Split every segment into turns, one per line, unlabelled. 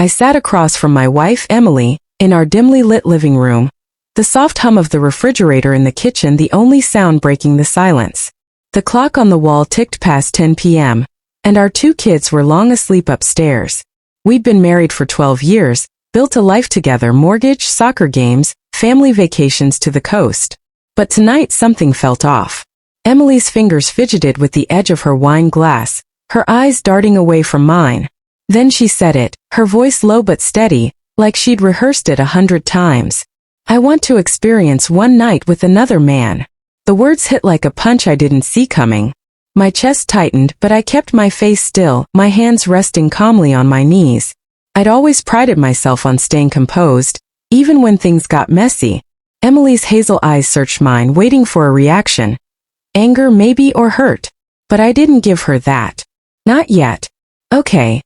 I sat across from my wife, Emily, in our dimly lit living room, the soft hum of the refrigerator in the kitchen the only sound breaking the silence. The clock on the wall ticked past 10 p.m., and our 2 kids were long asleep upstairs. We'd been married for 12 years, built a life together, mortgage, soccer games, family vacations to the coast. But tonight something felt off. Emily's fingers fidgeted with the edge of her wine glass, her eyes darting away from mine. Then she said it, her voice low but steady, like she'd rehearsed it 100 times. I want to experience one night with another man. The words hit like a punch I didn't see coming. My chest tightened, but I kept my face still, my hands resting calmly on my knees. I'd always prided myself on staying composed, even when things got messy. Emily's hazel eyes searched mine, waiting for a reaction. Anger maybe, or hurt. But I didn't give her that. Not yet. Okay.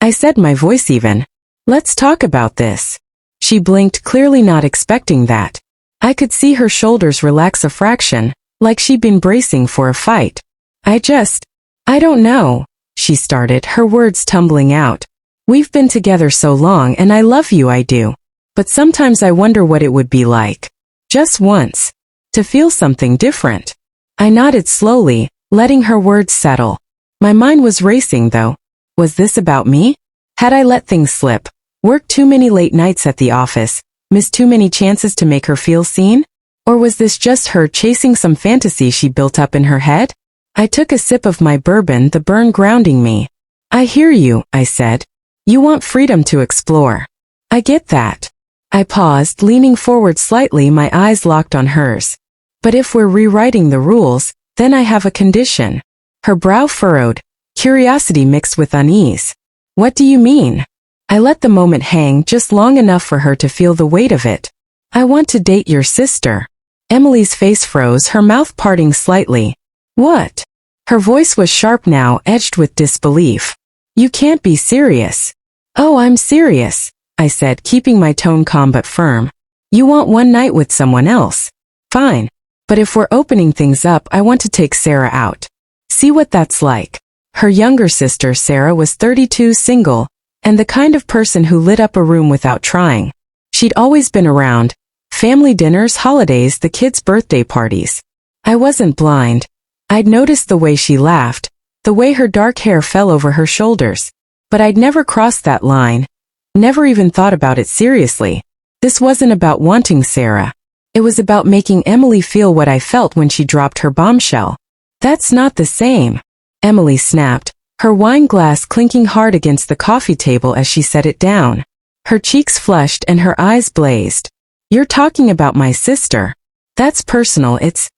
I said, my voice even. Let's talk about this. She blinked, clearly not expecting that. I could see her shoulders relax a fraction, like she'd been bracing for a fight. I don't know, she started, her words tumbling out. We've been together so long and I love you, I do. But sometimes I wonder what it would be like. Just once. To feel something different. I nodded slowly, letting her words settle. My mind was racing though. Was this about me? Had I let things slip? Worked too many late nights at the office? Missed too many chances to make her feel seen? Or was this just her chasing some fantasy she built up in her head? I took a sip of my bourbon, the burn grounding me. I hear you, I said. You want freedom to explore. I get that. I paused, leaning forward slightly, my eyes locked on hers. But if we're rewriting the rules, then I have a condition. Her brow furrowed, curiosity mixed with unease. What do you mean? I let the moment hang just long enough for her to feel the weight of it. I want to date your sister. Emily's face froze, her mouth parting slightly. What? Her voice was sharp now, edged with disbelief. You can't be serious. Oh, I'm serious, I said, keeping my tone calm but firm. You want one night with someone else? Fine. But if we're opening things up, I want to take Sarah out. See what that's like. Her younger sister, Sarah, was 32, single, and the kind of person who lit up a room without trying. She'd always been around. Family dinners, holidays, the kids' birthday parties. I wasn't blind. I'd noticed the way she laughed, the way her dark hair fell over her shoulders. But I'd never crossed that line. Never even thought about it seriously. This wasn't about wanting Sarah. It was about making Emily feel what I felt when she dropped her bombshell. That's not the same. Emily snapped, her wine glass clinking hard against the coffee table as she set it down. Her cheeks flushed and her eyes blazed. You're talking about my sister. That's personal. It's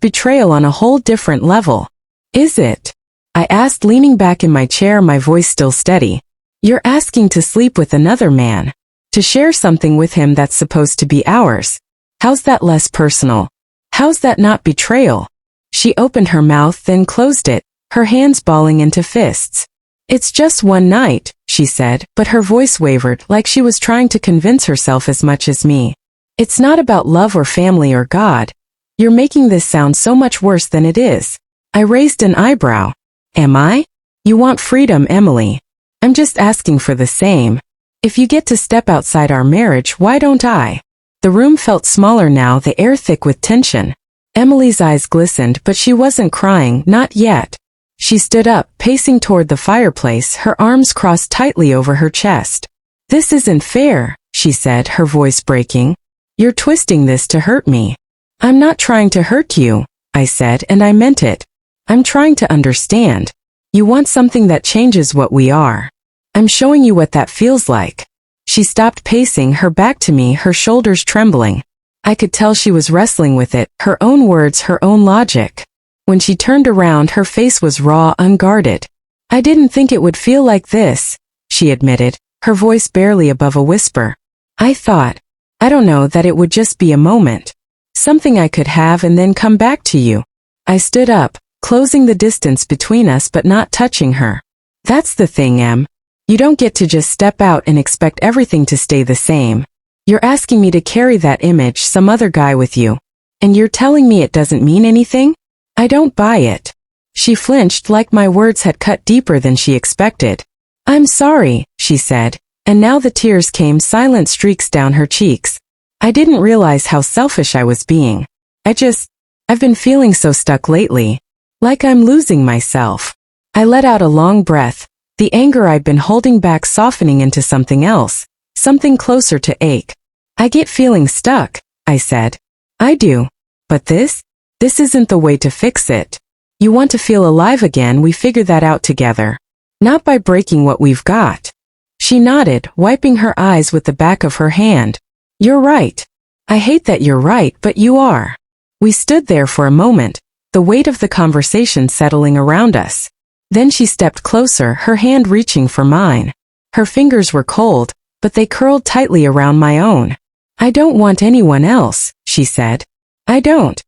betrayal on a whole different level. Is it? I asked, leaning back in my chair, my voice still steady. You're asking to sleep with another man. To share something with him that's supposed to be ours. How's that less personal? How's that not betrayal? She opened her mouth, then closed it, her hands balling into fists. It's just one night, she said, but her voice wavered, like she was trying to convince herself as much as me. It's not about love or family or God. You're making this sound so much worse than it is. I raised an eyebrow. Am I? You want freedom, Emily. I'm just asking for the same. If you get to step outside our marriage, why don't I? The room felt smaller now, the air thick with tension. Emily's eyes glistened, but she wasn't crying, not yet. She stood up, pacing toward the fireplace, her arms crossed tightly over her chest. This isn't fair, she said, her voice breaking. You're twisting this to hurt me. I'm not trying to hurt you, I said, and I meant it. I'm trying to understand. You want something that changes what we are. I'm showing you what that feels like. She stopped pacing, her back to me, her shoulders trembling. I could tell she was wrestling with it, her own words, her own logic. When she turned around, her face was raw, unguarded. I didn't think it would feel like this, she admitted, her voice barely above a whisper. I thought, I don't know, that it would just be a moment. Something I could have and then come back to you. I stood up, closing the distance between us but not touching her. That's the thing, Em. You don't get to just step out and expect everything to stay the same. You're asking me to carry that image, some other guy with you. And you're telling me it doesn't mean anything? I don't buy it. She flinched, like my words had cut deeper than she expected. I'm sorry, she said, And now the tears came silent streaks down her cheeks. I didn't realize how selfish I was being. I've been feeling so stuck lately. Like I'm losing myself. I let out a long breath, the anger I'd been holding back softening into something else, something closer to ache. I get feeling stuck, I said. I do. But this isn't the way to fix it. You want to feel alive again, we figure that out together. Not by breaking what we've got. She nodded, wiping her eyes with the back of her hand. You're right. I hate that you're right, but you are. We stood there for a moment, the weight of the conversation settling around us. Then she stepped closer, her hand reaching for mine. Her fingers were cold, but they curled tightly around my own. I don't want anyone else, she said. I don't.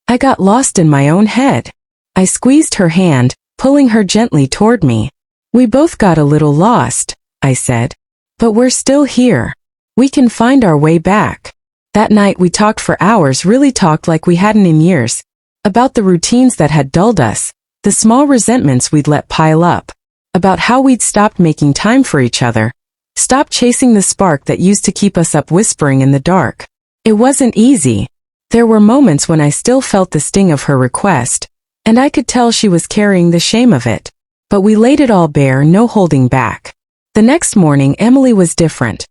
I got lost in my own head. I squeezed her hand, pulling her gently toward me. We both got a little lost, I said. But we're still here. We can find our way back. That night we talked for hours, really talked like we hadn't in years. About the routines that had dulled us, the small resentments we'd let pile up. About how we'd stopped making time for each other. Stopped chasing the spark that used to keep us up whispering in the dark. It wasn't easy. There were moments when I still felt the sting of her request, and I could tell she was carrying the shame of it. But we laid it all bare, no holding back. The next morning Emily was different.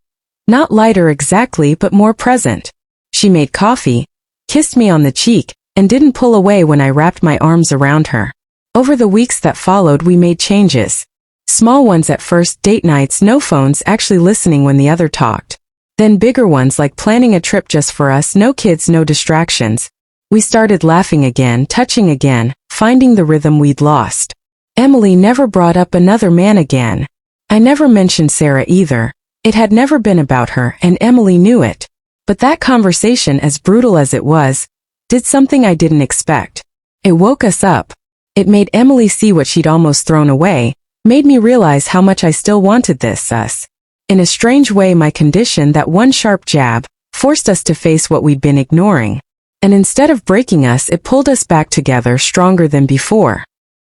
Not lighter exactly, but more present. She made coffee, kissed me on the cheek, and didn't pull away when I wrapped my arms around her. Over the weeks that followed we made changes. Small ones at first, date nights, no phones, actually listening when the other talked. Then bigger ones like planning a trip just for us, no kids, no distractions. We started laughing again, touching again, finding the rhythm we'd lost. Emily never brought up another man again. I never mentioned Sarah either. It had never been about her, and Emily knew it. But that conversation, as brutal as it was, did something I didn't expect. It woke us up. It made Emily see what she'd almost thrown away, made me realize how much I still wanted us. In a strange way, my condition, that one sharp jab, forced us to face what we'd been ignoring. And instead of breaking us, it pulled us back together, stronger than before.